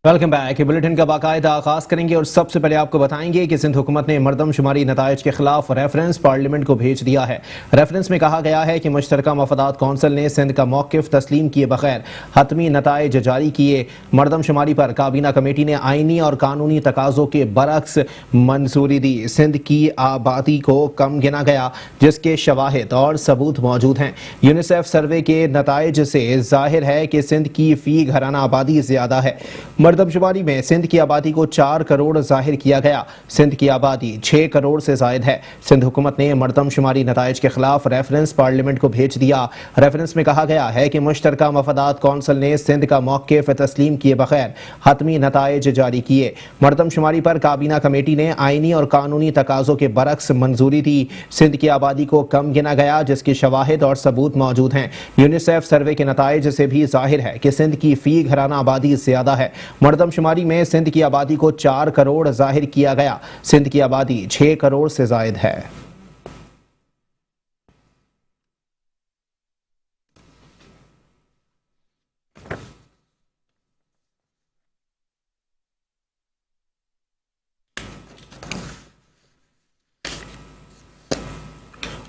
Welcome back. Bulletin का बाकायदा आगाज करेंगे और सबसे पहले आपको बताएंगे कि सिंध हुकूमत ने मरदमशुमारी नताइज के खिलाफ रेफरेंस पार्लियामेंट को भेज दिया है। रेफरेंस में कहा गया है कि मुश्तरका मफादात कौंसिल ने सिंध का मौक़िफ़ तस्लीम किए बगैर हतमी नताइज जारी किए। मरदमशुमारी पर काबीना कमेटी ने आइनी और कानूनी तकाज़ों के बरक्स मंजूरी दी। सिंध की आबादी को कम गिना गया जिसके शवाहिद और सबूत मौजूद हैं। यूनिसेफ सर्वे के नताइज से जाहिर है कि सिंध की फ़ी घराना आबादी ज़्यादा है। मरदमशुमारी में सिंध की आबादी को 4 करोड़ जाहिर किया गया। सिंध की आबादी 6 करोड़ से जायद है। सिंध हुकूमत ने मरदमशुमारी नताइज के खिलाफ रेफरेंस पार्लियामेंट को भेज दिया। रेफरेंस में कहा गया है कि मुश्तरका मफादात कौंसिल ने सिंध का मौक़िफ़ तस्लीम किए बगैर हतमी नताइज जारी किए। मरदमशुमारी पर काबीना कमेटी ने आइनी और कानूनी तकाज़ों के बरक्स मंजूरी दी। सिंध की आबादी को कम गिना गया जिसके शवाहिद और सबूत मौजूद हैं। यूनिसेफ सर्वे के नताइज से भी जाहिर है कि सिंध की फ़ी घराना आबादी ज़्यादा है। मरदमशुमारी में सिंध की आबादी को 4 करोड़ जाहिर किया गया। सिंध की आबादी 6 करोड़ से जायद है।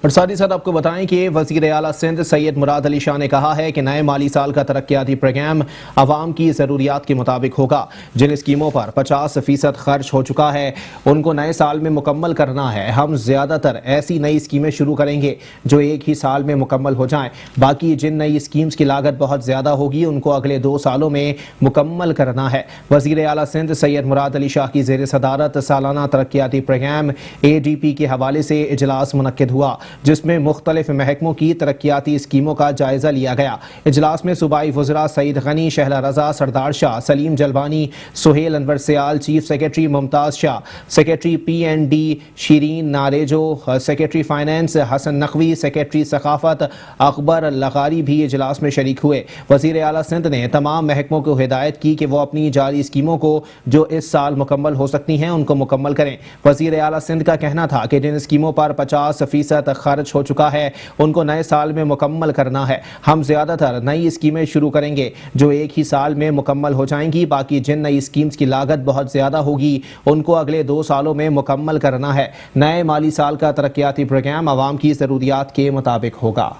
और साथ ही साथ आपको बताएं कि वज़ीर आला सिंध सैयद मुराद अली शाह ने कहा है कि नए माली साल का तरक्याती प्रोग्राम आवाम की ज़रूरियात के मुताबिक होगा। जिन स्कीमों पर 50% खर्च हो चुका है उनको नए साल में मुकम्मल करना है। हम ज़्यादातर ऐसी नई स्कीमें शुरू करेंगे जो एक ही साल में मुकम्मल हो जाएं। बाकी जिन नई स्कीम्स की लागत बहुत ज़्यादा होगी उनको अगले 2 सालों में मुकम्मल करना है। वज़ीर आला सिंध सैयद मुराद अली शाह की ज़ेर सदारत सालाना तरक्याती प्रोग्राम ADP के हवाले से इजलास मुनक्किद हुआ जिसमें मुख्तलिफ महकमों की तरक्याती स्कीमों का जायजा लिया गया। इजलास में सूबाई वज़रा Saeed Ghani, Shehla Raza, Sardar Shah, Saleem Jalbani, Sohail Anwar Siyal, chief secretary Mumtaz Shah, secretary PND Shireen Narejo, secretary finance Hasan Naqvi, secretary सकाफत अकबर लगारी भी इजलास में शरीक हुए। वज़ीर आला सिंध ने तमाम महकमों को हिदायत की कि वो अपनी जारी स्कीमों को जो इस साल मुकम्मल हो सकती हैं उनको मुकम्मल करें। वज़ीर आला सिंध का कहना था कि जिन स्कीमों पर 50% खर्च हो चुका है उनको नए साल में मुकम्मल करना है। हम ज़्यादातर नई स्कीमें शुरू करेंगे जो एक ही साल में मुकम्मल हो जाएंगी। बाकी जिन नई स्कीम्स की लागत बहुत ज़्यादा होगी उनको अगले 2 सालों में मुकम्मल करना है। नए माली साल का तरक्याती प्रोग्राम आवाम की ज़रूरियात के मुताबिक होगा।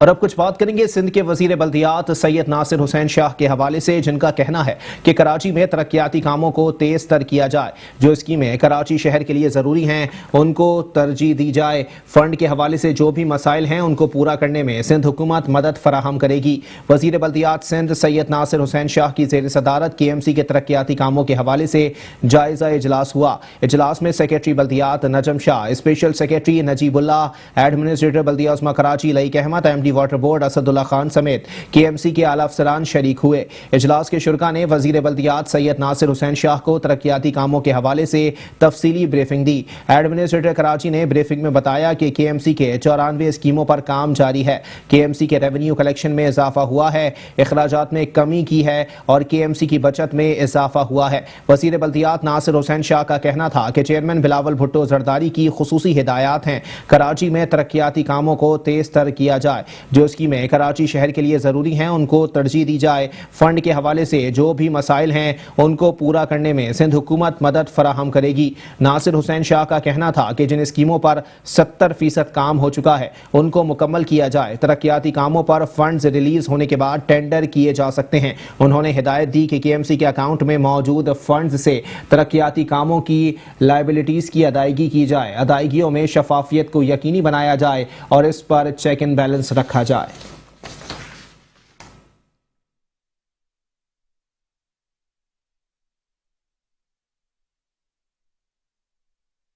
और अब कुछ बात करेंगे सिंध के वज़ीर बल्दियात सैयद नासिर हुसैन शाह के हवाले से, जिनका कहना है कि कराची में तरक्याती कामों को तेज़ तर किया जाए। जो स्कीमें कराची शहर के लिए ज़रूरी हैं उनको तरजीह दी जाए। फ़ंड के हवाले से जो भी मसाइल हैं उनको पूरा करने में सिंध हुकूमत मदद फराहम करेगी। वज़ीर बल्दियात सिंध सैयद नासिर हुसैन शाह की ज़ेर सदारत KMC के तरक्याती कामों के हवाले से जायज़ा इजलास हुआ। इजलास में सेक्रेटरी बल्दियात Najam Shah, special secretary Najibullah, administrator बल्दिया उस्मा Karachi Laeeq Ahmed, MD water board Asadullah Khan समेत KMC के आला अफसरान शरीक हुए। इजलास के शुरका ने वज़ीर बल्दियात सैयद नासिर हुसैन शाह को तरक्याती कामों के हवाले से तफसीली ब्रीफिंग दी। एडमिनिस्ट्रेटर कराची ने ब्रीफिंग में बताया कि KMC के 94 स्कीमों पर काम जारी है। KMC के रेवेन्यू कलेक्शन में इजाफा हुआ है, अखराजात में कमी की है और KMC की बचत में इजाफा हुआ है। वज़ीर बल्दियात नासिर हुसैन शाह का कहना था कि चेयरमैन बिलावल भुट्टो जरदारी की खुसूसी हिदायत हैं कराची में तरक्याती कामों को तेज तर किया जाए। जो स्कीमें कराची शहर के लिए ज़रूरी हैं उनको तरजीह दी जाए। फ़ंड के हवाले से जो भी मसाइल हैं उनको पूरा करने में सिंध हुकूमत मदद फराहम करेगी। नासिर हुसैन शाह का कहना था कि जिन स्कीमों पर 70% काम हो चुका है उनको मुकम्मल किया जाए। तरक्याती कामों पर फंड्स रिलीज़ होने के बाद टेंडर किए जा सकते हैं। उन्होंने हिदायत दी कि KMC के अकाउंट में मौजूद फंड्स से तरक्याती कामों की लायबिलिटीज़ की अदायगी की जाए। अदायगियों में शफाफियत को यकीनी बनाया जाए और इस पर चेक एंड बैलेंस रखा जाए।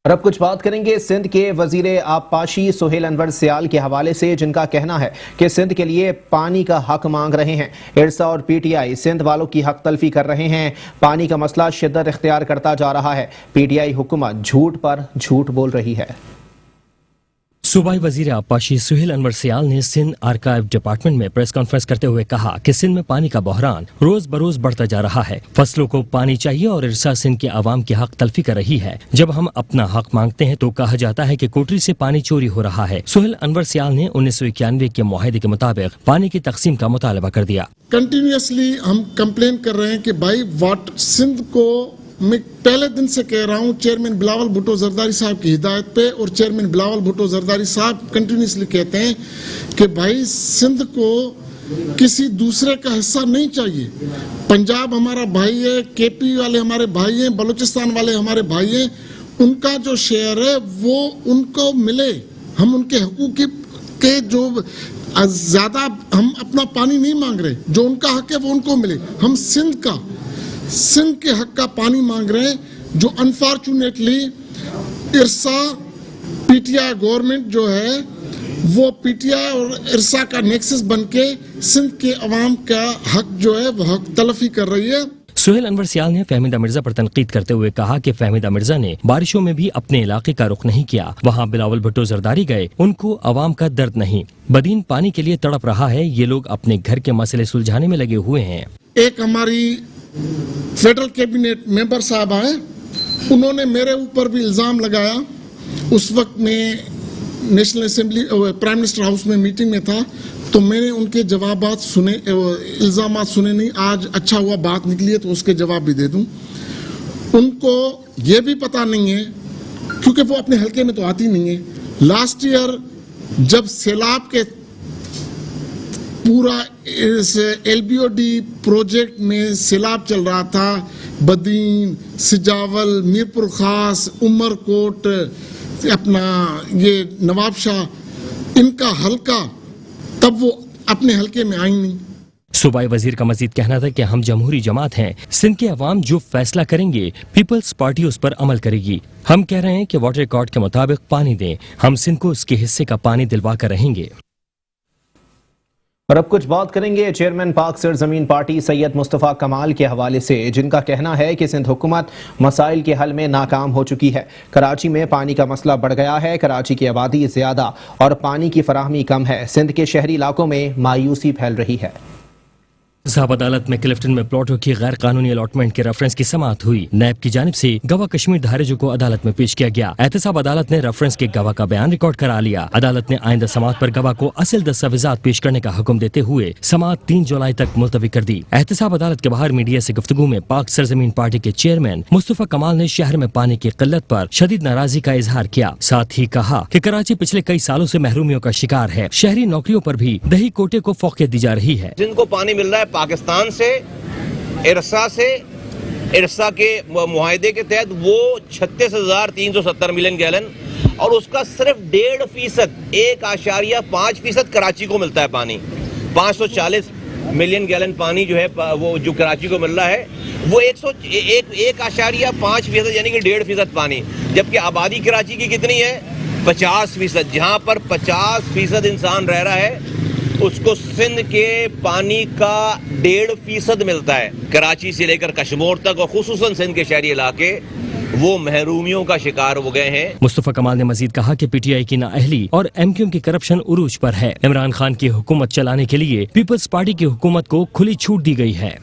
और अब कुछ बात करेंगे सिंध के वजीर आबपाशी सुहेल अनवर सयाल के हवाले से, जिनका कहना है कि सिंध के लिए पानी का हक मांग रहे हैं। इरसा और PTI सिंध वालों की हक तलफी कर रहे हैं। पानी का मसला शिद्दत इख्तियार करता जा रहा है। PTI हुकूमत झूठ पर झूठ बोल रही है। सूबाई वजीर आबपाशी सुहेल अनवर सियाल ने सिंध आर्काइव डिपार्टमेंट में प्रेस कॉन्फ्रेंस करते हुए कहा कि सिंध में पानी का बहरान रोज बरोज बढ़ता जा रहा है। फसलों को पानी चाहिए और इरसा सिंध के आवाम की हक तलफी कर रही है। जब हम अपना हक मांगते हैं तो कहा जाता है कि कोटरी से पानी चोरी हो रहा है। सुहेल अनवर सियाल ने 1991 के मुआहदे के मुताबिक पानी की तकसीम का मुतालबा कर दिया। कंटिन्यूसली हम कंप्लेन कर रहे हैं कि भाई वाटर सिंध को, मैं पहले दिन से कह रहा हूं, चेयरमैन बिलावल भुट्टो जरदारी साहब की हिदायत पे, और चेयरमैन बिलावल भुट्टो जरदारी साहब कंटिन्यूसली कहते हैं कि भाई सिंध को किसी दूसरे का हिस्सा नहीं चाहिए। पंजाब हमारा भाई है, केपी वाले हमारे भाई हैं, बलूचिस्तान वाले हमारे भाई हैं, उनका जो शेयर है वो उनको मिले। हम उनके हकूक के जो ज्यादा हम अपना पानी नहीं मांग रहे, जो उनका हक है वो उनको मिले। हम सिंध के हक का पानी मांग रहे हैं, जो अनफॉर्चुनेटली इरसा पीटीआई गवर्नमेंट जो है वो पीटीआई और इरसा का नेक्सस बनके सिंध के अवाम का हक जो है वो हक तलफी कर रही है। सुहेल अनवर सियाल ने फहमीदा मिर्जा पर तनकीद करते हुए कहा कि फहमीदा मिर्जा ने बारिशों में भी अपने इलाके का रुख नहीं किया। वहाँ बिलावल भुट्टो जरदारी गए, उनको अवाम का दर्द नहीं। बदीन पानी के लिए तड़प रहा है, ये लोग अपने घर के मसले सुलझाने में लगे हुए हैं। एक हमारी फेडरल कैबिनेट मेंबर साहब आए, उन्होंने मेरे ऊपर भी इल्जाम लगाया। उस वक्त मैं national assembly prime minister house में मीटिंग में था, तो मैंने उनके जवाबात सुने, इल्जामात सुने नहीं। आज अच्छा हुआ बात निकली है तो उसके जवाब भी दे दूं। उनको ये भी पता नहीं है, क्योंकि वो अपने हलके में तो आती नहीं है। लास्ट ईयर जब सैलाब के पूरा इस LBOD प्रोजेक्ट में सैलाब चल रहा था, बदीन, सिजावल, मीरपुर खास, उमरकोट, अपना ये नवाबशाह, इनका हलका, तब वो अपने हलके में आई नहीं। सूबाई वजीर का मजीद कहना था कि हम जमहूरी जमात हैं, सिंध के अवाम जो फैसला करेंगे पीपल्स पार्टी उस पर अमल करेगी। हम कह रहे हैं कि वाटर रिकॉर्ड के मुताबिक पानी दें, हम सिंध को उसके हिस्से का पानी दिलवा कर रहेंगे। और अब कुछ बात करेंगे चेयरमैन पाक सरजमीन पार्टी सैयद मुस्तफ़ा कमाल के हवाले से, जिनका कहना है कि सिंध हुकूमत मसाइल के हल में नाकाम हो चुकी है। कराची में पानी का मसला बढ़ गया है, कराची की आबादी ज़्यादा और पानी की फराहमी कम है। सिंध के शहरी इलाकों में मायूसी फैल रही है। साहब अदालत में क्लिफ्टन में प्लॉटों की गैर कानूनी अलॉटमेंट के रेफरेंस की समाअत हुई। नैब की जानिब से गवाह कश्मीर धारेजो को अदालत में पेश किया गया। एहतसाब अदालत ने रेफरेंस के गवाह का बयान रिकॉर्ड करा लिया। अदालत ने आइंदा समाअत पर गवाह को असल दस्तावेजात पेश करने का हुक्म देते हुए समाअत 3 जुलाई तक मुलतवी कर दी। एहतसाब अदालत के बाहर मीडिया से गुफ्तगू में पाक सरजमीन पार्टी के चेयरमैन मुस्तफ़ा कमाल ने शहर में पानी की किल्लत पर शदीद नाराजगी का इजहार किया। साथ ही कहा कि कराची पिछले कई सालों से महरूमियों का शिकार है। शहरी नौकरियों पर भी दही कोटे को फौकियत दी जा रही है। जिनको पानी मिल रहा है पाकिस्तान से, इरसा से, इरसा के मुआहदे के तहत वो 36,370 मिलियन गैलन, और उसका सिर्फ 1.5%, 1.5% कराची को मिलता है पानी। 540 मिलियन गैलन पानी जो है वो जो कराची को मिल रहा है वो 1.5% यानी कि 1.5% पानी, जबकि आबादी कराची की कितनी है 50%। जहाँ पर 50% इंसान रह रहा है उसको सिंध के पानी का 1.5% मिलता है। कराची से लेकर कश्मीर तक और खुसूसन सिंध के शहरी इलाके वो महरूमियों का शिकार हो गए हैं। मुस्तफ़ा कमाल ने मजीद कहा कि PTI की नाअहली और MQM की करप्शन उरूज पर है। इमरान खान की हुकूमत चलाने के लिए पीपल्स पार्टी की हुकूमत को खुली छूट दी गई है।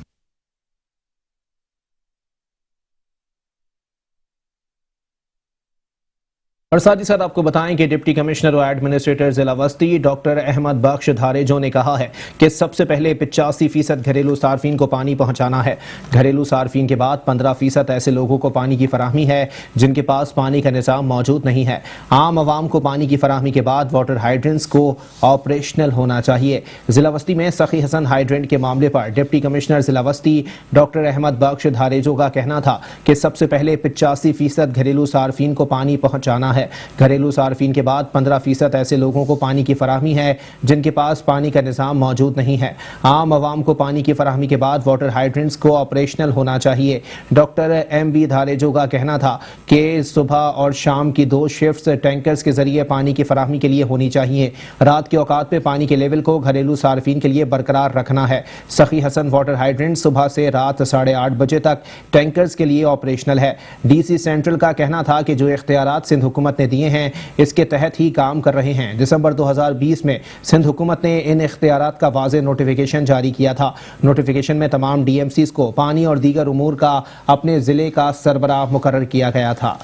और साथ ही साथ आपको बताएं कि डिप्टी कमिश्नर और एडमिनिस्ट्रेटर जिला वस्ती डॉक्टर अहमद बख्श धारेजो ने कहा है कि सबसे पहले 85% घरेलू सार्फिन को पानी पहुंचाना है। घरेलू सार्फिन के बाद 15% ऐसे लोगों को पानी की फराहमी है जिनके पास पानी का निज़ाम मौजूद नहीं है। आम आवाम को पानी की फराहमी के बाद वाटर हाइड्रेंट्स को ऑपरेशनल होना चाहिए। जिला वस्ती में सखी हसन हाइड्रेंट के मामले पर डिप्टी कमिश्नर जिला वस्ती डॉक्टर अहमद बख्श धारेजो का कहना था कि सबसे पहले 85% घरेलू सार्फिन को पानी पहुंचाना है। घरेलू सार्फिन के बाद 15% ऐसे लोगों को पानी की फराहमी है जिनके पास पानी का निज़ाम मौजूद नहीं है। आम आवाम को पानी की फराहमी के बाद वाटर हाइड्रेंट्स को ऑपरेशनल होना चाहिए। डॉक्टर MB धारेजो का कहना था कि सुबह और शाम की 2 शिफ्ट्स टैंकर्स के जरिए पानी की फराहमी के लिए होनी चाहिए। रात के औकात में पानी के लेवल को घरेलू सार्फिन के लिए बरकरार रखना है। सखी हसन वाटर हाइड्रेंट सुबह से रात 8:30 बजे तक टैंकर्स के लिए ऑपरेशनल है। DC सेंट्रल का कहना था कि जो इख्तियारात सिंध हुकूमत حکومت نے دیے ہیں اس کے تحت ہی کام کر رہے ہیں۔ دسمبر 2020 میں سندھ حکومت نے ان اختیارات کا واضح نوٹیفیکیشن جاری کیا تھا۔ نوٹیفیکیشن میں تمام ڈی ایم سیز کو پانی اور دیگر امور کا اپنے ضلع کا سربراہ مقرر کیا گیا تھا۔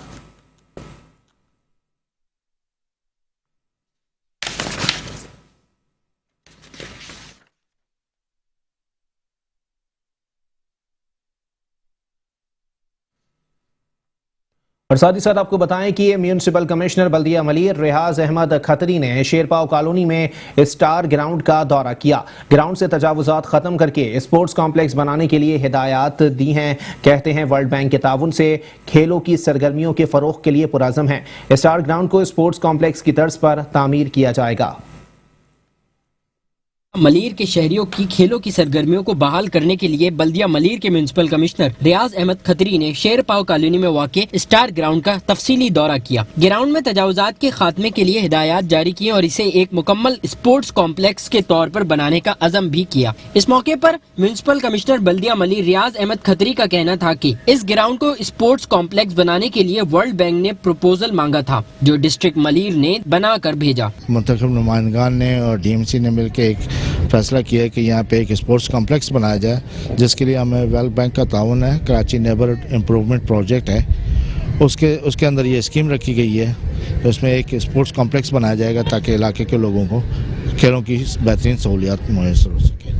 اور ساتھ ہی ساتھ آپ کو بتائیں کہ میونسپل کمشنر بلدیہ ملیر ریاض احمد کھتری نے شیرپاؤ کالونی میں اسٹار گراؤنڈ کا دورہ کیا۔ گراؤنڈ سے تجاوزات ختم کر کے اسپورٹس کمپلیکس بنانے کے لیے ہدایات دی ہیں۔ کہتے ہیں ورلڈ بینک کے تعاون سے کھیلوں کی سرگرمیوں کے فروغ کے لیے پرعزم ہیں۔ اسٹار گراؤنڈ کو اسپورٹس کمپلیکس کی طرز پر تعمیر کیا جائے گا۔ ملیر کے شہریوں کی کھیلوں کی سرگرمیوں کو بحال کرنے کے لیے بلدیہ ملیر کے میونسپل کمشنر ریاض احمد کھتری نے شیر پاؤ کالونی میں واقع اسٹار گراؤنڈ کا تفصیلی دورہ کیا۔ گراؤنڈ میں تجاوزات کے خاتمے کے لیے ہدایات جاری کی اور اسے ایک مکمل اسپورٹس کمپلیکس کے طور پر بنانے کا عزم بھی کیا۔ اس موقع پر میونسپل کمشنر بلدیہ ملیر ریاض احمد کھتری کا کہنا تھا کہ اس گراؤنڈ کو اسپورٹس کمپلیکس بنانے کے لیے ورلڈ بینک نے پروپوزل مانگا تھا جو ڈسٹرکٹ ملیر نے بنا کر بھیجا۔ منتخب نمائندگان نے اور ڈی ایم سی نے مل کے ایک فیصلہ کیا کہ یہاں پہ ایک اسپورٹس کمپلیکس بنایا جائے، جس کے لیے ہمیں ورلڈ بینک کا تعاون ہے۔ کراچی نیبرہڈ امپروومنٹ پروجیکٹ ہے، اس کے اندر یہ اسکیم رکھی گئی ہے۔ اس میں ایک اسپورٹس کمپلیکس بنایا جائے گا تاکہ علاقے کے لوگوں کو کھیلوں کی بہترین سہولیات میسر ہو سکے۔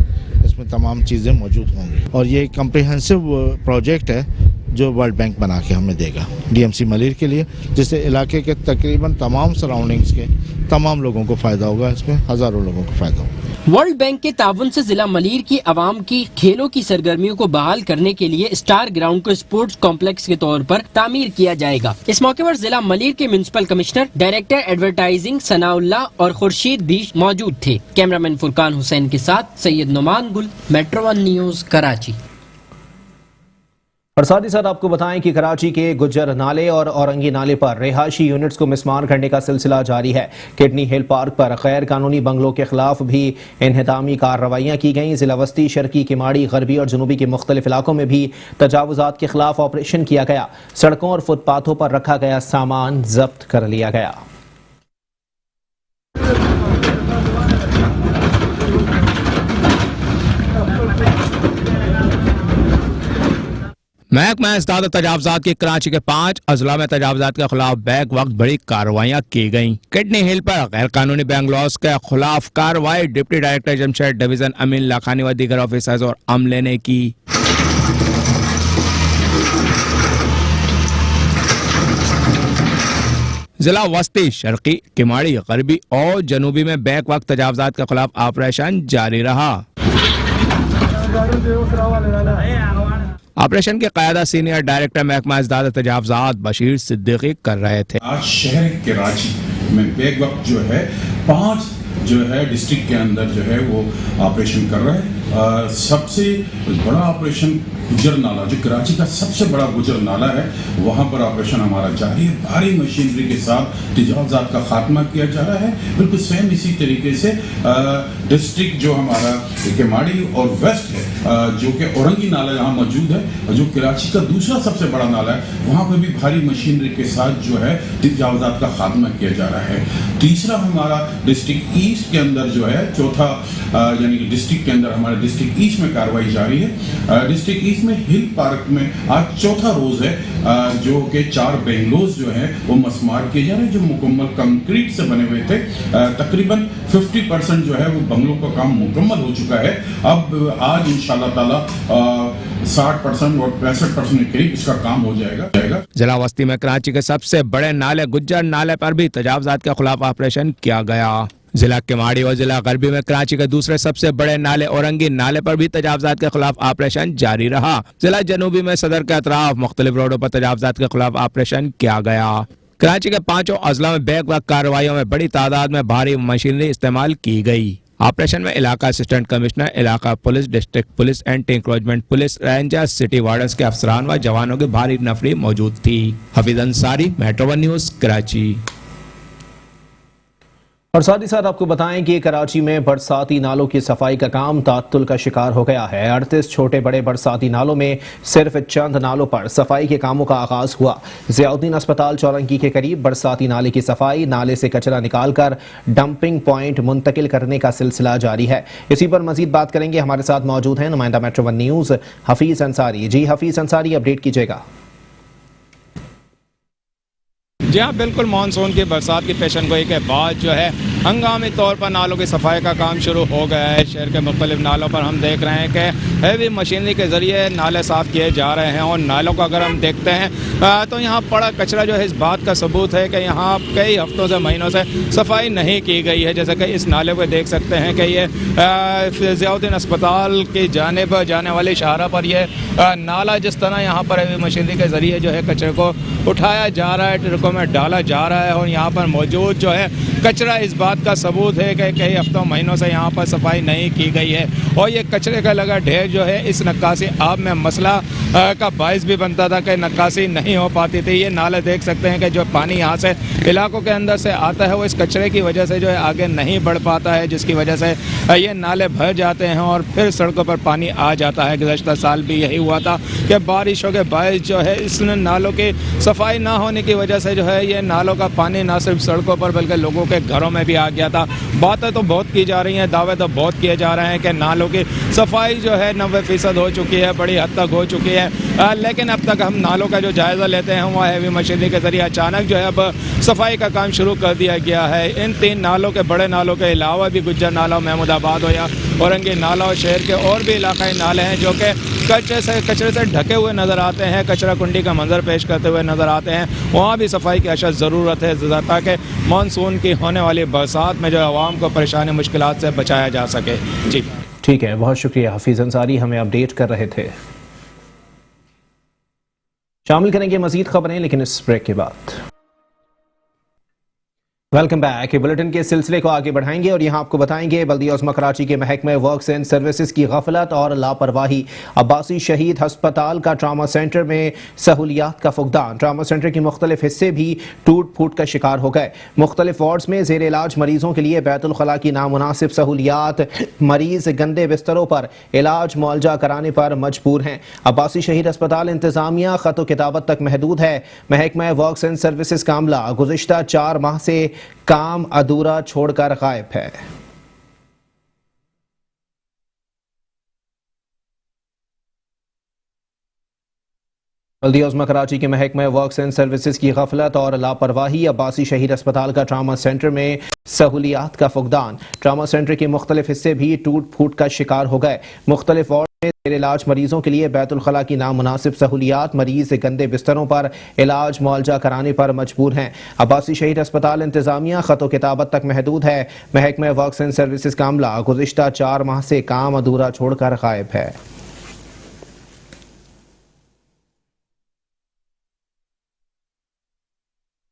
اس میں تمام چیزیں موجود ہوں گی اور یہ ایک کمپریہنسو پروجیکٹ ہے جو ورلڈ بینک بنا کے ہمیں دے گا ڈی ایم سی ملیر کے لیے، جس سے علاقے کے تقریباً تمام سراؤنڈنگز کے تمام لوگوں کو فائدہ ہوگا۔ اس میں ہزاروں لوگوں کو فائدہ ہوگا۔ ورلڈ بینک کے تعاون سے ضلع ملیر کی عوام کی کھیلوں کی سرگرمیوں کو بحال کرنے کے لیے اسٹار گراؤنڈ کو اسپورٹس کمپلیکس کے طور پر تعمیر کیا جائے گا۔ اس موقع پر ضلع ملیر کے میونسپل کمشنر، ڈائریکٹر ایڈورٹائزنگ ثناء اللہ اور خورشید بھی موجود تھے۔ کیمرامین فرقان حسین کے ساتھ سید نعمان گل، میٹرو ون نیوز، کراچی۔ اور ساتھ ہی ساتھ آپ کو بتائیں کہ کراچی کے گجر نالے اور اورنگی نالے پر رہائشی یونٹس کو مسمار کرنے کا سلسلہ جاری ہے۔ کڈنی ہل پارک پر غیر قانونی بنگلوں کے خلاف بھی انہدامی کارروائیاں کی گئیں۔ ضلع وسطی، شرقی، کماڑی، غربی اور جنوبی کے مختلف علاقوں میں بھی تجاوزات کے خلاف آپریشن کیا گیا۔ سڑکوں اور فٹ پاتھوں پر رکھا گیا سامان ضبط کر لیا گیا۔ محکمہ اصلاح تجاوزات کے کراچی کے 5 اضلاع میں تجاوزات کے خلاف بیک وقت بڑی کارروائیاں کی گئیں۔ کڈنی ہل پر غیر قانونی بنگلوز کے خلاف کارروائی ڈپٹی ڈائریکٹر جمشید ڈویژن امین لاکھانی و دیگر آفیسرز اور عملے نے کی۔ ضلع وسطی، شرقی، کماڑی، غربی اور جنوبی میں بیک وقت تجاوزات کے خلاف آپریشن جاری رہا۔ آپریشن کی قیادت سینئر ڈائریکٹر محکمہ اصلاح تجاوزات بشیر صدیقی کر رہے تھے۔ آج شہر کراچی میں بیک وقت جو ہے 5 ڈسٹرکٹ کے اندر جو ہے وہ آپریشن کر رہا ہے۔ سب سے بڑا آپریشن گجر نالہ، جو کراچی کا سب سے بڑا گجر نالہ ہے، وہاں پر آپریشن ہمارا جاری ہے۔ بھاری مشینری کے ساتھ تجاوزات کا خاتمہ کیا جا رہا ہے۔ بالکل سیم اسی طریقے سے ڈسٹرکٹ جو ہمارا کماڑی اور ویسٹ ہے، جو کہ اورنگی نالہ یہاں موجود ہے، جو کراچی کا دوسرا سب سے بڑا نالہ ہے، وہاں پہ بھی بھاری مشینری کے ساتھ جو ہے تجاوزات کا خاتمہ کیا جا رہا ہے۔ تیسرا ہمارا ڈسٹرکٹ ایسٹ کے اندر جو ہے، چوتھا یعنی کہ ڈسٹرکٹ کے اندر ہمارا ڈسٹرکٹ ایسٹ میں کارروائی جاری ہے۔ ڈسٹرکٹ ایسٹ میں ہل پارک میں آج چوتھا روز ہے جو کہ 4 بنگلوز جو ہیں وہ مسمار کیے جا رہے ہیں، جو مکمل کنکریٹ سے بنے ہوئے تھے۔ تقریباً 50% جو ہے وہ بنگلوں کا کام مکمل ہو چکا ہے۔ اب آج انشاءاللہ تعالی 60% اور 65% کے قریب اس کا کام ہو جائے گا۔ ضلع وسطی میں کراچی کے سب سے بڑے نالے گجر نالے پر بھی تجاوزات کے خلاف آپریشن کیا گیا۔ ضلع کماڑی اور ضلع غربی میں کراچی کے دوسرے سب سے بڑے نالے اورنگی نالے پر بھی تجاوزات کے خلاف آپریشن جاری رہا۔ ضلع جنوبی میں صدر کے اطراف مختلف روڈوں پر تجاوزات کے خلاف آپریشن کیا گیا۔ کراچی کے 5 اضلاع میں بیک وقت کارروائیوں میں بڑی تعداد میں بھاری مشینری استعمال کی گئی۔ آپریشن میں علاقہ اسسٹنٹ کمشنر، علاقہ police, district police, anti encroachment police, ranger, city wardens کے افسران و جوانوں کی بھاری نفری موجود تھی۔ Hafeez Ansari, metro one news, Karachi. اور ساتھ ہی ساتھ آپ کو بتائیں کہ کراچی میں برساتی نالوں کی صفائی کا کام تعطل کا شکار ہو گیا ہے۔ 38 چھوٹے بڑے برساتی نالوں میں صرف چند نالوں پر صفائی کے کاموں کا آغاز ہوا۔ ضیاء الدین اسپتال چورنگی کے قریب برساتی نالے کی صفائی، نالے سے کچرا نکال کر ڈمپنگ پوائنٹ منتقل کرنے کا سلسلہ جاری ہے۔ اسی پر مزید بات کریں گے، ہمارے ساتھ موجود ہیں نمائندہ metro one news Hafeez Ansari. جی حفیظ انصاری، اپڈیٹ کیجیے گا۔ جی ہاں بالکل، مانسون کی برسات کی پیشن گوئی کے بعد جو ہے ہنگامی طور پر نالوں کی صفائی کا کام شروع ہو گیا ہے۔ شہر کے مختلف نالوں پر ہم دیکھ رہے ہیں کہ ہیوی مشینری کے ذریعے نالے صاف کیے جا رہے ہیں، اور نالوں کو اگر ہم دیکھتے ہیں تو یہاں پڑا کچرا جو ہے اس بات کا ثبوت ہے کہ یہاں کئی ہفتوں سے مہینوں سے صفائی نہیں کی گئی ہے۔ جیسے کہ اس نالے کو دیکھ سکتے ہیں کہ یہ ضیاء الدین اسپتال کی جانب جانے والی شاہراہ پر یہ نالا جس طرح یہاں پر ہیوی مشینری کے ذریعے جو ہے کچرے کو اٹھایا جا رہا ہے، ٹرکوں میں ڈالا جا رہا ہے، اور یہاں پر موجود جو ہے کچرا اس بات کا ثبوت ہے کہ کئی ہفتوں مہینوں سے یہاں پر صفائی نہیں کی گئی ہے، اور یہ کچرے کا لگا ڈھیر جو ہے اس نکاسی آب میں مسئلہ کا باعث بھی بنتا تھا کہ نکاسی نہیں ہو پاتی تھی۔ یہ نالے دیکھ سکتے ہیں کہ جو پانی یہاں سے علاقوں کے اندر سے آتا ہے وہ اس کچرے کی وجہ سے جو ہے آگے نہیں بڑھ پاتا ہے، جس کی وجہ سے یہ نالے بھر جاتے ہیں اور پھر سڑکوں پر پانی آ جاتا ہے۔ گزشتہ سال بھی یہی ہوا تھا کہ بارشوں کے باعث جو ہے اس نالوں کی صفائی نہ ہونے کی وجہ سے جو ہے یہ نالوں کا پانی نہ صرف سڑکوں پر بلکہ لوگوں کے گھروں میں بھی آ گیا تھا۔ باتیں تو بہت کی جا رہی ہیں، دعوے تو بہت کیے جا رہے ہیں کہ نالوں کی صفائی جو ہے 90% ہو چکی ہے، بڑی حد تک ہو چکی ہے، لیکن اب تک ہم نالوں کا جو جائزہ لیتے ہیں وہ ہیوی مشینری کے ذریعے اچانک جو ہے اب صفائی کا کام شروع کر دیا گیا ہے۔ ان 3 نالوں کے بڑے نالوں کے علاوہ بھی گجر نالہ، محمود آباد ہو یا اورنگی نالہ، اور شہر کے اور بھی علاقائی نالے ہیں جو کہ کچرے سے ڈھکے ہوئے نظر آتے ہیں، کچرا کنڈی کا منظر پیش کرتے ہوئے نظر آتے ہیں۔ وہاں بھی صفائی کی اشد ضرورت ہے تاکہ مانسون کی ہونے والی برسات میں جو عوام کو پریشانی مشکلات سے بچایا جا سکے۔ جی ٹھیک ہے، بہت شکریہ حفیظ انصاری، ہمیں اپڈیٹ کر رہے تھے۔ شامل کریں گے مزید خبریں لیکن اس بریک کے بعد۔ ویلکم بیک، بلٹن کے سلسلے کو آگے بڑھائیں گے اور یہاں آپ کو بتائیں گے بلدیہ عظمیٰ کراچی کے محکمہ ورکس اینڈ سروسز کی غفلت اور لاپرواہی، عباسی شہید ہسپتال کا ٹراما سینٹر میں سہولیات کا فقدان، ٹراما سینٹر کے مختلف حصے بھی ٹوٹ پھوٹ کا شکار ہو گئے، مختلف وارڈز میں زیر علاج مریضوں کے لیے بیت الخلاء کی نامناسب سہولیات، مریض گندے بستروں پر علاج معالجہ کرانے پر مجبور ہیں، عباسی شہید ہسپتال انتظامیہ خط و کتابت تک محدود ہے، محکمہ ورکس اینڈ سروسز کا عملہ گزشتہ 4 ماہ سے کام ادھورا چھوڑ کر غائب ہے۔ بلدیہ عظمیٰ کراچی کے محکمہ ورکس اینڈ سروسز کی غفلت اور لاپرواہی، عباسی شہید ہسپتال کا ٹراما سینٹر میں سہولیات کا فقدان، ٹراما سینٹر کے مختلف حصے بھی ٹوٹ پھوٹ کا شکار ہو گئے، مختلف وارڈ میں زیر علاج مریضوں کے لیے بیت الخلاء کی نامناسب سہولیات، مریض گندے بستروں پر علاج معالجہ کرانے پر مجبور ہیں، عباسی شہید ہسپتال انتظامیہ خط و کتابت تک محدود ہے، محکمہ ورکس اینڈ سروسز کا عملہ گزشتہ 4 ماہ سے کام ادھورا چھوڑ کر غائب ہے۔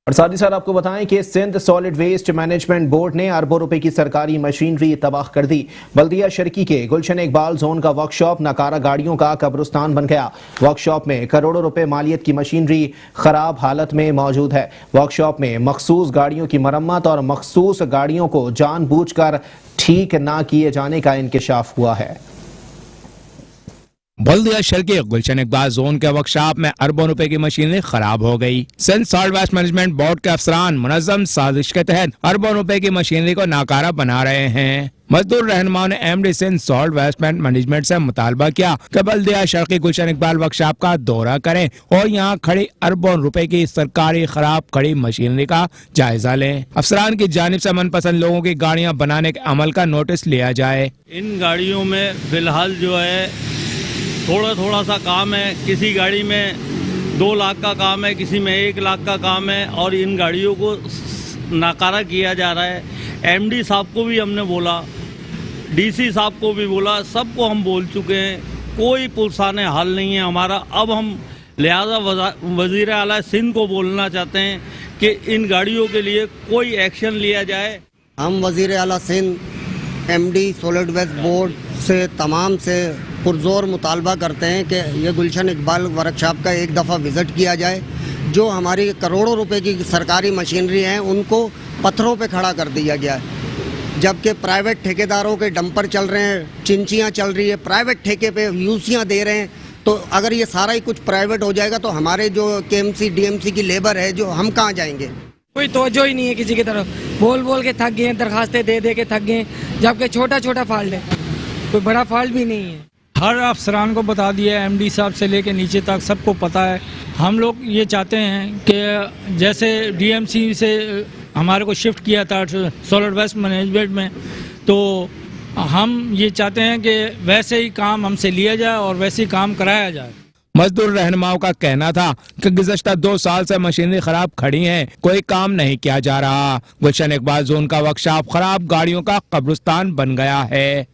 اور ساتھ ہی ساتھ آپ کو بتائیں کہ Sindh solid waste management board نے اربوں روپے کی سرکاری مشینری تباہ کر دی، بلدیہ شرکی کے گلشن اقبال زون کا ورک شاپ ناکارہ گاڑیوں کا قبرستان بن گیا، ورک شاپ میں کروڑوں روپے مالیت کی مشینری خراب حالت میں موجود ہے، ورک شاپ میں مخصوص گاڑیوں کی مرمت اور مخصوص گاڑیوں کو جان بوجھ کر ٹھیک نہ کیے جانے کا انکشاف ہوا ہے۔ بلدیہ شرکی گلشن اقبال زون کے ورکشاپ میں اربوں روپے کی مشینری خراب ہو گئی، Sindh solid waste management board کے افسران منظم سازش کے تحت اربوں روپے کی مشینری کو ناکارہ بنا رہے ہیں۔ مزدور رہنماؤں نے M D Sindh solid waste management سے مطالبہ کیا کہ بلدیہ شرقی گلشن اقبال ورکشاپ کا دورہ کریں اور یہاں کھڑی اربوں روپے کی سرکاری خراب کھڑی مشینری کا جائزہ لیں، افسران کی جانب سے من پسند لوگوں کی گاڑیاں بنانے کے عمل کا نوٹس لیا جائے۔ ان گاڑیوں میں فی الحال جو ہے تھوڑا سا کام ہے، کسی گاڑی میں 2 لاکھ کا کام ہے، کسی میں 1 لاکھ کا کام ہے، اور ان گاڑیوں کو ناکارہ کیا جا رہا ہے۔ ایم ڈی صاحب کو بھی ہم نے بولا، ڈی سی صاحب کو بھی بولا، سب کو ہم بول چکے ہیں، کوئی پرسان حل نہیں ہے ہمارا۔ اب ہم لہذا وزیر اعلیٰ سندھ کو بولنا چاہتے ہیں کہ ان گاڑیوں کے لیے کوئی ایکشن لیا جائے۔ ہم وزیر اعلیٰ Sindh M D solid waste board سے تمام سے پرزور مطالبہ کرتے ہیں کہ یہ گلشن اقبال ورکشاپ کا ایک دفعہ وزٹ کیا جائے، جو ہماری کروڑوں روپے کی سرکاری مشینری ہیں ان کو पत्थरों पे खड़ा कर दिया गया है, जबकि प्राइवेट ठेकेदारों के डंपर चल रहे हैं, चिंचियाँ चल रही है, प्राइवेट ठेके पे यूसियाँ दे रहे हैं। तो अगर ये सारा ही कुछ प्राइवेट हो जाएगा तो हमारे जो केएमसी डीएमसी की लेबर है जो हम कहाँ जाएंगे? कोई तवज्जो ही नहीं है किसी की तरफ, बोल बोल के थक गए, दरखास्तें दे दे के थक गए, जबकि छोटा छोटा फॉल्ट है, कोई बड़ा फॉल्ट भी नहीं है। हर अफसरान को बता दिया है, एमडी साहब से लेके नीचे तक सबको पता है। हम लोग ये चाहते हैं कि जैसे डीएमसी से हमारे को शिफ्ट किया था सॉलिड वेस्ट मैनेजमेंट में, तो हम ये चाहते हैं कि वैसे ही काम हमसे लिया जाए और वैसे ही काम कराया जाए। मजदूर रहनुमाओं का कहना था कि गुज़श्ता 2 साल से मशीनरी खराब खड़ी हैं, कोई काम नहीं किया जा रहा। गुलशन इकबाल जोन का वर्कशॉप खराब गाड़ियों का कब्रिस्तान बन गया है।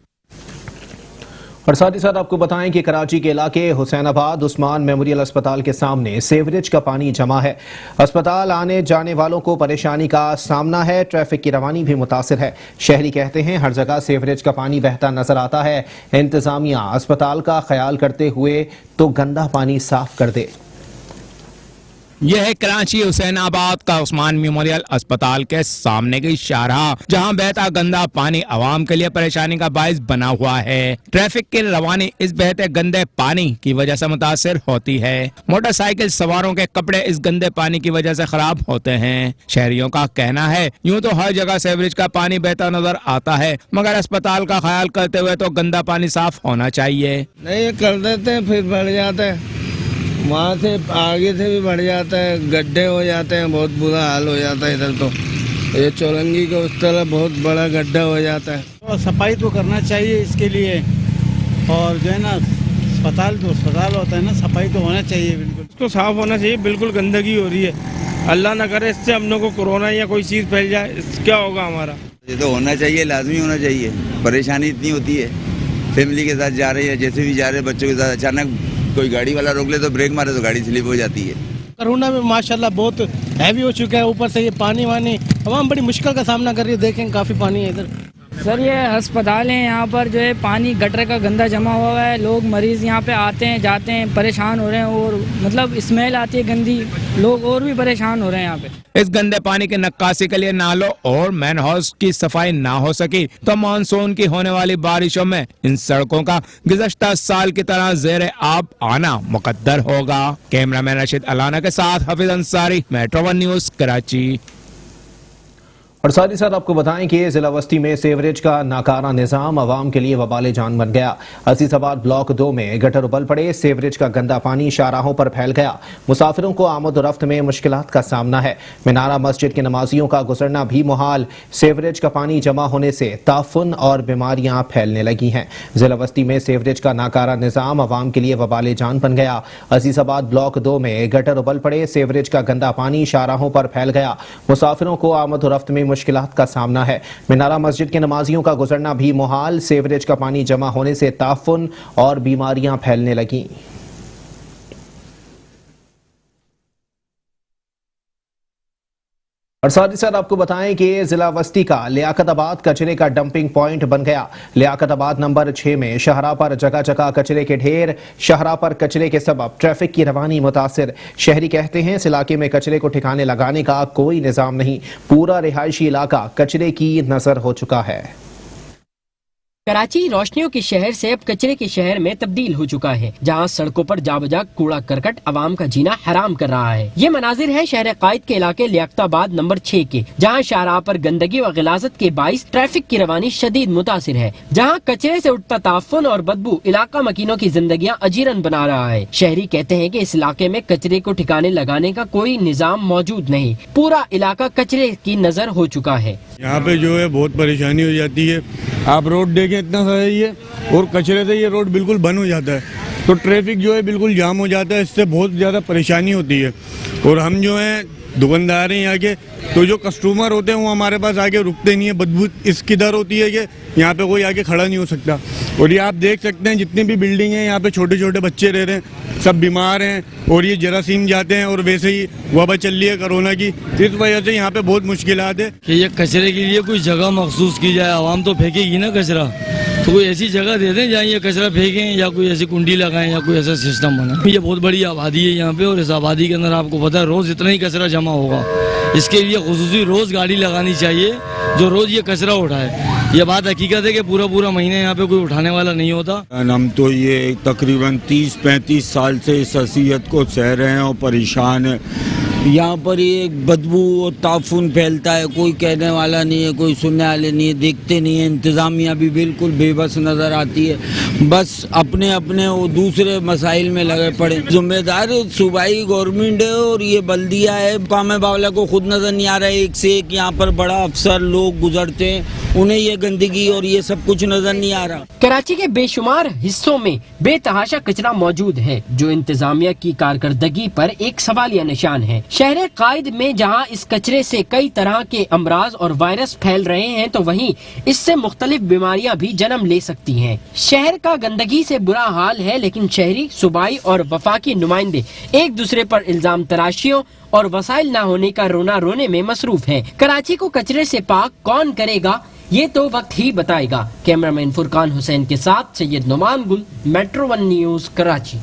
और साथ ही साथ आपको बताएं कि कराची के इलाके हुसैनाबाद उस्मान मेमोरियल अस्पताल के सामने सीवरेज का पानी जमा है। अस्पताल आने जाने वालों को परेशानी का सामना है, ट्रैफिक की रवानी भी मुतासिर है। शहरी कहते हैं हर जगह सीवरेज का पानी बहता नजर आता है। इंतजामिया अस्पताल का ख्याल करते हुए तो गंदा पानी साफ कर दे। यह है कराची हुसैनाबाद का उस्मान मेमोरियल अस्पताल के सामने की शाहराह, जहां बहता गंदा पानी आवाम के लिए परेशानी का बाइस बना हुआ है। ट्रैफिक की रवानी इस बहते गंदे पानी की वजह से मुतासिर होती है। मोटरसाइकिल सवारों के कपड़े इस गंदे पानी की वजह से खराब होते हैं। शहरियों का कहना है यूं तो हर जगह सीवरेज का पानी बहता नजर आता है, मगर अस्पताल का ख्याल करते हुए तो गंदा पानी साफ होना चाहिए। नहीं कर देते हैं, फिर बढ़ जाता है, वहाँ से आगे से भी बढ़ जाता है, गड्ढे हो जाते हैं, बहुत बुरा हाल हो जाता है। इधर तो ये चौरंगी के उस तरह बहुत बड़ा गड्ढा हो जाता है। और सफाई तो करना चाहिए इसके लिए, और जो है ना अस्पताल तो अस्पताल होता है ना, सफाई तो होना चाहिए, बिल्कुल इसको साफ होना चाहिए। बिल्कुल गंदगी हो रही है, अल्लाह ना करे इससे हम लोग को कोरोना या कोई चीज़ फैल जाए, क्या होगा हमारा। ये तो होना चाहिए, लाजमी होना चाहिए। परेशानी इतनी होती है, फैमिली के साथ जा रही है, जैसे भी जा रहे हैं बच्चों के साथ, अचानक कोई गाड़ी वाला रोक ले तो ब्रेक मारे तो गाड़ी स्लिप हो जाती है। कोरोना में माशाल्लाह बहुत हैवी हो चुका है, ऊपर से ये पानी वानी हम बड़ी मुश्किल का सामना कर रही है। देखें काफ़ी पानी है इधर। सर ये अस्पताल है, यहाँ पर जो है पानी गटर का गंदा जमा हुआ है, लोग मरीज़ यहाँ पे आते हैं जाते हैं, परेशान हो रहे हैं, और मतलब स्मेल आती है गंदी, लोग और भी परेशान हो रहे हैं यहाँ पे। इस गंदे पानी की नक्काशी के लिए नालों और मैन हाउस की सफाई ना हो सकी तो मानसून की होने वाली बारिशों में इन सड़कों का गुज़श्ता साल की तरह जेर आब आना मुकद्दर होगा। कैमरामैन रशीद अलाना के साथ हफीज अंसारी, मेट्रो 1 न्यूज़ कराची। और साथ ही साथ आपको बताएं कि जिला वस्ती में सीवरेज का नाकारा निजाम आवाम के लिए वबाले जान बन गया। अजीजाबाद ब्लॉक 2 में गटर उबल पड़े, सीवरेज का गंदा पानी शाहराहों पर फैल गया। मुसाफिरों को आमद और रफ्त में मुश्किलात का सामना है। मीनारा मस्जिद के नमाजियों का गुजरना भी मुहाल। सीवरेज का पानी जमा होने से ताफुन और बीमारियां फैलने लगी हैं। जिला वस्ती में सीवरेज का नाकारा निजाम आवाम के लिए वबाले जान बन गया। अजीजाबाद ब्लॉक 2 में गटर उबल पड़े, सीवरेज का गंदा पानी शाहराहों पर फैल गया। मुसाफिरों को आमद और रफ्त में मुश्किलात का सामना है। मीनारा मस्जिद के नमाजियों का गुजरना भी मुहाल। सीवरेज का पानी जमा होने से ताफुन और बीमारियां फैलने लगी। और साथ ही साथ आपको बताएं कि जिला वस्ती का लियाकताबाद कचरे का डंपिंग पॉइंट बन गया। लियाकताबाद नंबर 6 में शाहराह पर जगह जगह कचरे के ढेर। शाहराह पर कचरे के सबब ट्रैफिक की रवानी मुतासिर। शहरी कहते हैं इस इलाके में कचरे को ठिकाने लगाने का कोई निजाम नहीं, पूरा रिहायशी इलाका कचरे की नजर हो चुका है। कराची रोशनियों के शहर से अब कचरे के शहर में तब्दील हो चुका है, जहां सड़कों पर जाबजा कूड़ा करकट आवाम का जीना हराम कर रहा है। ये मनाजिर है शहर कायद के इलाके लियाकताबाद नंबर 6 के, जहां शाहराह पर गंदगी व गिलाजत के बाइस ट्रैफिक की रवानी शदीद मुतासिर है, जहां कचरे से उठता ताफुन और बदबू इलाका मकीनों की जिंदगियां अजीरन बना रहा है। शहरी कहते हैं कि इस इलाके में कचरे को ठिकाने लगाने का कोई निजाम मौजूद नहीं, पूरा इलाका कचरे की नजर हो चुका है। यहाँ पे जो है बहुत परेशानी हो जाती है। आप रोड देखें इतना सारा ही है, और कचरे से ये रोड बिल्कुल बंद हो जाता है, तो ट्रैफिक जो है बिल्कुल जाम हो जाता है। इससे बहुत ज़्यादा परेशानी होती है। और हम जो हैं दुकानदार हैं यहाँ के, तो जो कस्टमर होते हैं वो हमारे पास आके रुकते नहीं है। बदबू इस किधर होती है कि यहाँ पे कोई आके खड़ा नहीं हो सकता। और ये आप देख सकते हैं जितनी भी बिल्डिंग है यहाँ पे छोटे छोटे बच्चे रह रहे हैं, सब बीमार हैं, और ये जरासीम जाते हैं, और वैसे ही वबा चल रही है कोरोना की, इस वजह से यहाँ पे बहुत मुश्किलात है कि ये कचरे के लिए कोई जगह मखसूस की जाए। आवाम तो फेंकेगी ना कचरा, तो कोई ऐसी जगह दे दें जहाँ ये कचरा फेंकें, या कोई ऐसी कुंडी लगाएं, या कोई ऐसा सिस्टम बना। ये बहुत बड़ी आबादी है यहाँ पे, और इस आबादी के अंदर आपको पता है रोज इतना ही कचरा जमा होगा। इसके लिए खुसूसी रोज़ गाड़ी लगानी चाहिए जो रोज़ ये कचरा उठाए। ये बात हकीकत है कि पूरा महीने यहाँ पे कोई उठाने वाला नहीं होता। हम तो ये तकरीबन 30-35 साल से इस असियत को सह रहे हैं और परेशान हैं। यहाँ पर ये बदबू और ताफुन फैलता है, कोई कहने वाला नहीं है, कोई सुनने वाले नहीं है, देखते नहीं है। इंतज़ामिया भी बिल्कुल बेबस नज़र आती है, बस अपने अपने वो दूसरे मसाइल में लगे पड़े। जिम्मेदार सूबाई गवर्नमेंट है और ये बल्दिया है। कामे बावला को खुद नज़र नहीं आ रहा है, एक से एक यहाँ पर बड़ा अफसर लोग गुजरते हैं, उन्हें ये गंदगी और ये सब कुछ नज़र नहीं आ रहा। कराची के बेशुमार हिस्सों में बेतहाशा कचरा मौजूद है जो इंतजामिया की कारकर्दगी पर एक सवालिया निशान है। शहर कायद में जहां इस कचरे से कई तरह के अमराज और वायरस फैल रहे हैं तो वहीं इससे मुख्तलिफ बीमारियां भी जन्म ले सकती हैं। शहर का गंदगी से बुरा हाल है, लेकिन शहरी, सूबाई और वफाकी नुमाइंदे एक दूसरे पर इल्जाम तराशियों और वसाइल न होने का रोना रोने में मसरूफ है। कराची को कचरे से पाक कौन करेगा, ये तो वक्त ही बताएगा। कैमरामैन फुरकान हुसैन के साथ सैयद नुमान गुल, मेट्रो 1 न्यूज़, कराची।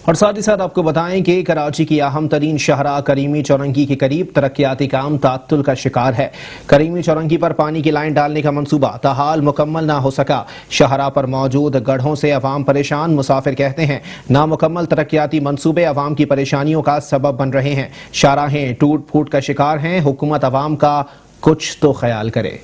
और साथ ही साथ आपको बताएं कि कराची की अहम तरीन शाहराह करीमी चौरंगी के करीब तरक्याती काम तात्तुल का शिकार है। करीमी चौरंगी पर पानी की लाइन डालने का मंसूबा ताहाल मुकम्मल ना हो सका। शाहराह पर मौजूद गढ़ों से अवाम परेशान। मुसाफिर कहते हैं नामुकम्मल तरक्याती मंसूबे अवाम की परेशानियों का सबब बन रहे हैं। शाहराहें टूट फूट का शिकार हैं। हुकूमत अवाम का कुछ तो ख्याल करे।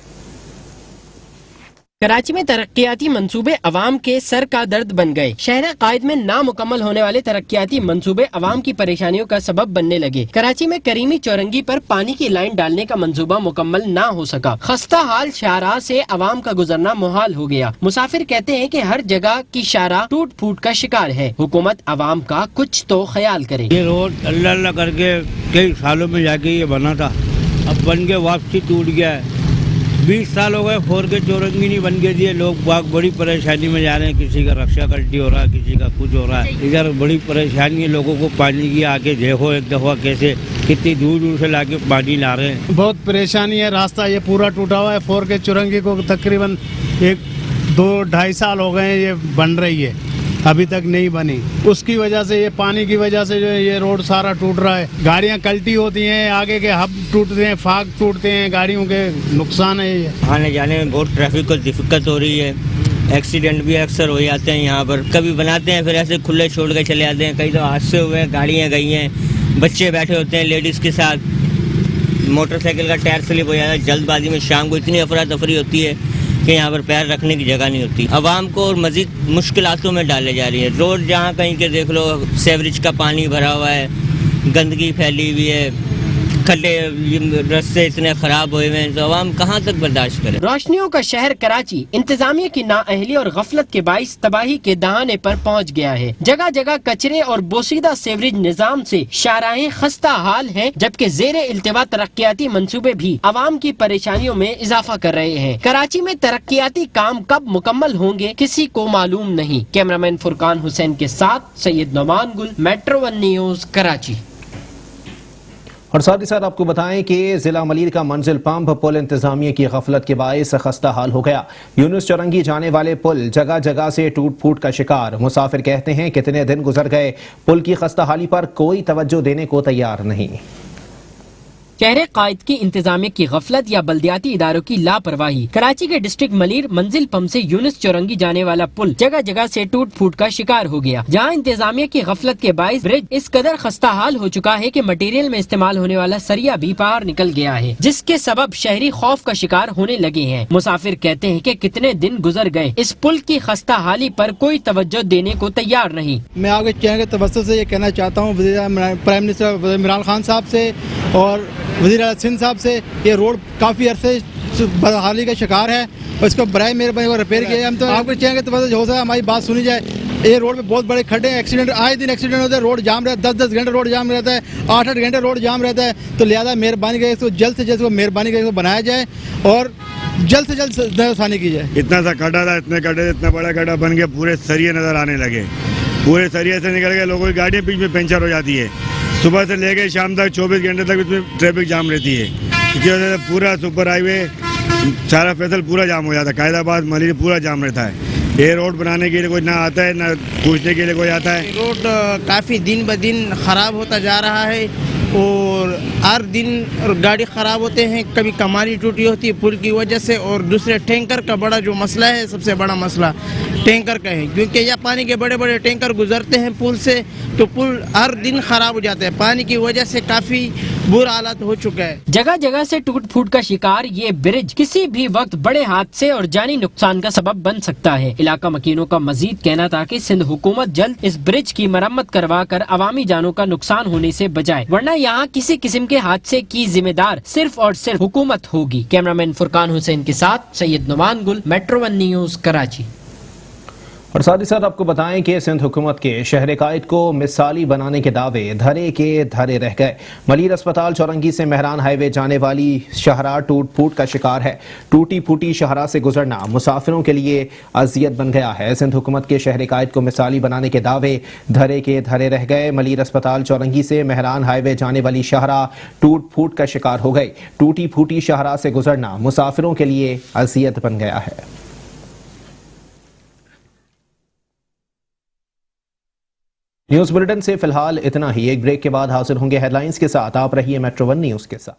कराची में तरक्याती मंसूबे अवाम के सर का दर्द बन गए। शहर कायद में नामुकम्मल होने वाले तरक्याती मंसूबे अवाम की परेशानियों का सबब बनने लगे। कराची में करीमी चौरंगी पर पानी की लाइन डालने का मंसूबा मुकम्मल ना हो सका। खस्ता हाल शाहराह से अवाम का गुजरना मुहाल हो गया। मुसाफिर कहते हैं कि हर जगह की शाहराह टूट फूट का शिकार है। हुकूमत अवाम का कुछ तो ख्याल करे। ये रोड अल्लाह अल्लाह करके कई सालों में जाके ये बना था, अब बन के वापसी टूट गया है। 20 साल हो गए, 4 के चौरंगी नहीं बन के दिए। लोग बाग बड़ी परेशानी में जा रहे हैं। किसी का रक्षा कल्टी हो रहा है, किसी का कुछ हो रहा है। इधर बड़ी परेशानी है लोगों को पानी की। आके देखो एक दफ़ा कैसे कितनी दूर दूर से लाके पानी ला रहे हैं। बहुत परेशानी है। रास्ता ये पूरा टूटा हुआ है। 4 के चुरंगी को तकरीबन 1-2-2.5 साल हो गए ये बन रही है, अभी तक नहीं बनी। उसकी वजह से, ये पानी की वजह से जो है ये रोड सारा टूट रहा है। गाड़ियां कल्टी होती हैं, आगे के हब टूटते हैं, फाग टूटते हैं, गाड़ियों के नुकसान है। ये आने जाने में बहुत ट्रैफिक को दिक्कत हो रही है। एक्सीडेंट भी अक्सर हो जाते हैं यहाँ पर। कभी बनाते हैं फिर ऐसे खुले छोड़ के चले जाते हैं। कई तो हादसे हुए हैं, गाड़ियाँ गई हैं, बच्चे बैठे होते हैं लेडीज़ के साथ। मोटरसाइकिल का टायर स्लिप हो जाता है जल्दबाजी में। शाम को इतनी अफरा तफरी होती है कि यहाँ पर पैर रखने की जगह नहीं होती। अवाम को और मज़ीद मुश्किलातों में डाले जा रही है। रोड जहाँ कहीं के देख लो, सीवरेज का पानी भरा हुआ है, गंदगी फैली हुई है, खड्डे रास्ते इतने खराब हुए हैं, तो अवाम कहाँ तक बर्दाश्त करे। रोशनियों का शहर कराची इंतजामिया की नाअहली और गफलत के बाइस तबाही के दहाने पर पहुँच गया है। जगह जगह कचरे और बोसीदा सीवरेज निजाम से शाहराहें खस्ता हाल हैं, जबकि जेरे इल्तिवा तरक्याती मंसूबे भी अवाम की परेशानियों में इजाफा कर रहे हैं। कराची में तरक्याती काम कब मुकम्मल होंगे किसी को मालूम नहीं। कैमरामैन फुरकान हुसैन के साथ सैयद नुमान गुल, मेट्रो 1 न्यूज़, कराची। और साथ ही साथ आपको बताएं कि जिला मलीर का मंजिल पंप पुल इंतजामिया की गफलत के बायस खस्ता हाल हो गया। यूनुस चौरंगी जाने वाले पुल जगह जगह से टूट फूट का शिकार। मुसाफिर कहते हैं कितने दिन गुजर गए, पुल की खस्ता हाली पर कोई तवज्जो देने को तैयार नहीं। शहर कायद की इंतजामिया की गफलत या बल्दियाती इदारों की लापरवाही। कराची के डिस्ट्रिक्ट मलीर मंजिल पंप से यूनुस चौरंगी जाने वाला पुल जगह जगह से टूट फूट का शिकार हो गया। जहां इंतजामिया की गफलत के बायस ब्रिज इस कदर खस्ता हाल हो चुका है कि मटेरियल में इस्तेमाल होने वाला सरिया भी बाहर निकल गया है, जिसके सबब शहरी खौफ का शिकार होने लगे हैं। मुसाफिर कहते हैं कि कितने दिन गुजर गए, इस पुल की खस्ता हाली पर कोई तवज्जो देने को तैयार नहीं। मैं आगे चैनल के तवज्जो से ये कहना चाहता हूँ प्राइम मिनिस्टर इमरान खान साहब से और वज़ीर आला सिंध साहब से, ये रोड काफ़ी अरसे बदहाली का शिकार है और इसको बराए मेहरबानी को रिपेयर किया। हम तो आपके चैनल के तवज्जो हो सकता है हमारी बात सुनी जाए। ये रोड पे बहुत बड़े खड्डे हैं, एक्सीडेंट आए दिन एक्सीडेंट होते हैं, रोड जाम रहता है, 10-10 घंटे रोड जाम रहता है, 8-8 घंटे रोड जाम रहता है। तो लिहाजा मेहरबानी करके इसको जल्द से जल्द मेहरबानी करके बनाया जाए और जल्द से जल्द आसानी की जाए। इतना सा खड्डा था, इतने खड्डे, इतना बड़ा खड्डा बन के पूरे सरिये नज़र आने लगे। पूरे सरिये से निकल के लोगों की गाड़ियाँ बीच में पंचर हो जाती है। सुबह से लेकर शाम तक 24 घंटे तक इसमें ट्रैफिक जाम रहती है। इसकी वजह से पूरा सुपर हाईवे सारा फैसल पूरा जाम हो जाता है। कायदाबाद मलीर पूरा जाम रहता है। ये रोड बनाने के लिए कोई ना आता है, ना पूछने के लिए कोई आता है। रोड काफ़ी दिन ब दिन ख़राब होता जा रहा है। اور ہر دن گاڑی خراب ہوتے ہیں, کبھی کماری ٹوٹی ہوتی ہے پل کی وجہ سے, اور دوسرے ٹینکر کا بڑا جو مسئلہ ہے, سب سے بڑا مسئلہ ٹینکر کا ہے, کیونکہ یہ پانی کے بڑے بڑے ٹینکر گزرتے ہیں پل سے, تو پل ہر دن خراب ہو جاتا ہے. پانی کی وجہ سے کافی برا حالت ہو چکا ہے. جگہ جگہ سے ٹوٹ پھوٹ کا شکار یہ برج کسی بھی وقت بڑے حادثے اور جانی نقصان کا سبب بن سکتا ہے. علاقہ مکینوں کا مزید کہنا تھا کہ سندھ حکومت جلد اس برج کی مرمت کروا کر عوامی جانوں کا نقصان ہونے سے بچائے, ورنہ یہاں کسی قسم کے حادثے کی ذمہ دار صرف اور صرف حکومت ہوگی. کیمرامین فرقان حسین کے ساتھ سید نعمان گل, میٹرو ون نیوز, کراچی. اور ساتھ ہی ساتھ آپ کو بتائیں کہ سندھ حکومت کے شہر قائد کو مثالی بنانے کے دعوے دھرے کے دھرے رہ گئے. ملیر اسپتال چورنگی سے مہران ہائی وے جانے والی شاہراہ ٹوٹ پھوٹ کا شکار ہے. ٹوٹی پھوٹی شاہراہ سے گزرنا مسافروں کے لیے اذیت بن گیا ہے. سندھ حکومت کے شہر قائد کو مثالی بنانے کے دعوے دھرے کے دھرے رہ گئے. ملیر اسپتال چورنگی سے مہران ہائی وے جانے والی شاہراہ ٹوٹ پھوٹ کا شکار ہو گئی. ٹوٹی پھوٹی شاہراہ سے گزرنا مسافروں کے لیے اذیت بن گیا ہے. نیوز بلیٹن سے فی الحال اتنا ہی. ایک بریک کے بعد حاضر ہوں گے ہیڈ لائنز کے ساتھ. آپ رہیے میٹرو ون نیوز کے ساتھ.